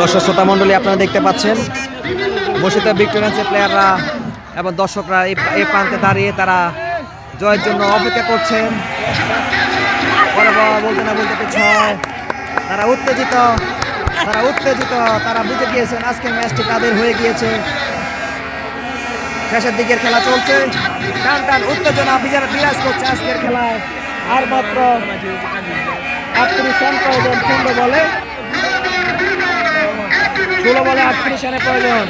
দর্শক শ্রোতা মণ্ডলী আপনারা দেখতে পাচ্ছেন বসিতা ভিক্টোরিয়ান্সের প্লেয়াররা এবং দর্শকরা এই প্রান্তে দাঁড়িয়ে তারা জয়ের জন্য অপেক্ষা করছেন। বলতে না বলতে ছয়, তারা উত্তেজিত, তারা বুঝে গিয়েছেন আজকের ম্যাচটি তাদের হয়ে গিয়েছে। শেষের দিকের খেলা চলছে, টান টান উত্তেজনা বিরাজ করছে আজকের খেলায়। আর মাত্র 38 রান প্রয়োজন 16 বলে 38 রানের প্রয়োজন।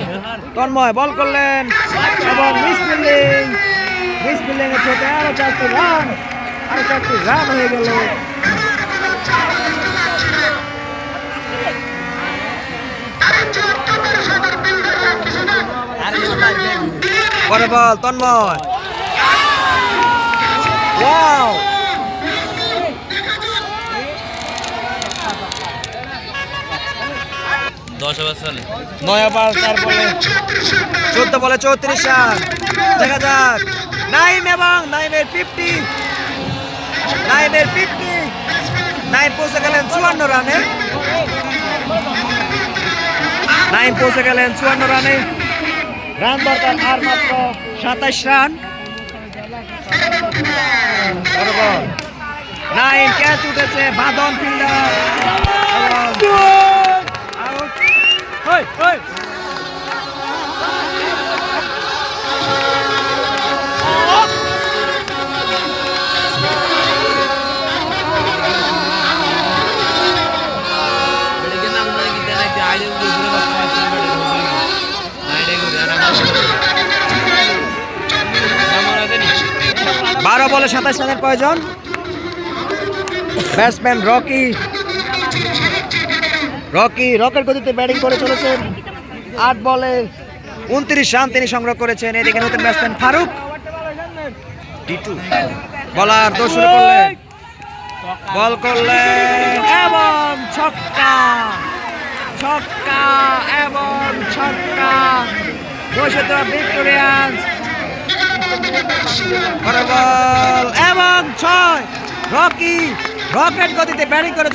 তন্ময় বল করলেন এবং মিস ফিল্ডিং এর ছোটে আরো 4টি রান হয়ে গেল। পরে বল তন্ময়, ওয়াও 9 ওভার 4 বলে 14 বলে 34 রান। দেখা যাক নাইমের 50, নাইম পৌঁছে গেলেন 54 রানে। রান দরকার আর মাত্র 27 রান। নাইম ক্যাচ উঠেছে, বাদন ফিল্ডার বারো বলে 27 রানের প্রয়োজন। ব্যাটসম্যান রকের গতিতে ব্যাটিং করে চলেছেন। 8 বলে 29 রান তিনি সংগ্রহ করেছেন। এদিকে নতুন ব্যাটসম্যান ফারুক টিটু বলার দৌড় শুরু করলেন, বল করলেন এবং ছক্কা বসিতা ভিক্টোরিয়ান্স। বল এবং 6, রকেট গতিতে ব্যাটিং করে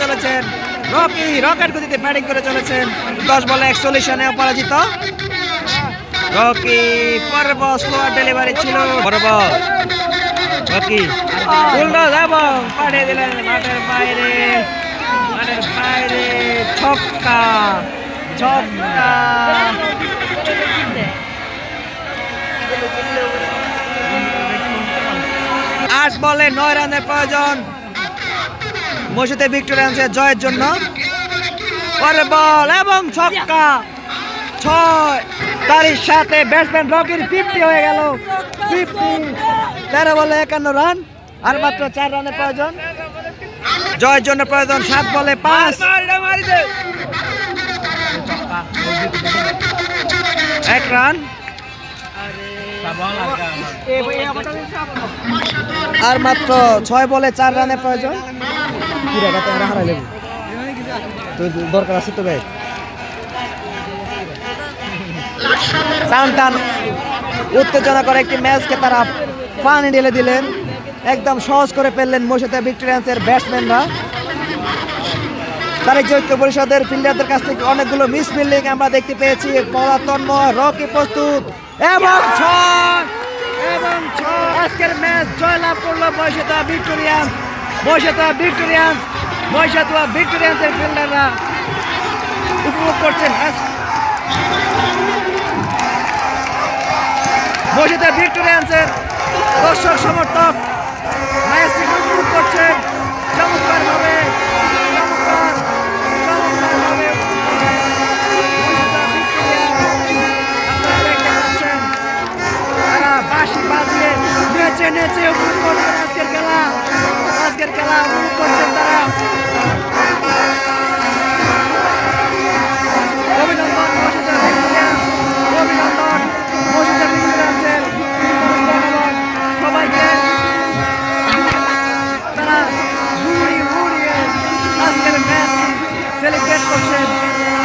চলেছেন। 10 বলে 41 রানে অপরাজিত। পরের বল স্লোয়ার ডেলিভারি ছিল। বুলডোজ এবং পাঠিয়ে দিলেন মাঠের বাইরে। ছক্কা 8 বলে 9 রানের প্রয়োজন বসিতা ভিক্টোরিয়ান্সের জয়ের জন্য। পরের বল এবং ছক্কা 6, তারই সাথে ব্যাটসম্যান রকির 50 হয়ে গেল। 13 বলে 51 রান আর মাত্র 4 রানের প্রয়োজন। জয়ের জন্য প্রয়োজন 7 বলে 5, 1 রান আর মাত্র 6 বলে 4 রানের প্রয়োজন। দরকার আছে তো ভাই। টান উত্তেজনা করে একটি ম্যাচকে তারা পানি ঢেলে দিলেন, একদম সহজ করে ফেললেন বসিতা ভিক্টোরিয়ান্সের ব্যাটসম্যানরা। তারেক ঐক্য পরিষদের ফিল্ডারদের কাছ থেকে অনেকগুলো মিস ফিল্ডিং আমরা দেখতে পেয়েছি। তন্ময় রকি প্রস্তুত এবং 6 আজকের ম্যাচ জয়লাভ করলো বসিতা ভিক্টোরিয়ান্সের ফিল্ডাররা উপভোগ করছেন। বসিতা ভিক্টোরিয়ান্সের দর্শক সমর্থক ম্যাচটি উপভোগ করছেন চমৎকারভাবে। তারা বাঁশি বাজিয়ে নেচে উপভোগ করছেন আজকের খেলা উপভোগ করছেন তারা। অভিনন্দন বসিতা ভিক্টোরিয়ান্সের সবাইকে। তারা ঘুরিয়ে আজকের ম্যাচটি সেলিব্রেট করছেন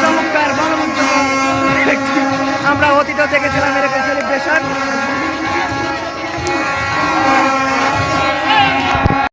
চমৎকার মনোমুগ্ধকর। আমরা অতীতেও দেখেছিলাম এরকম সেলিব্রেশন।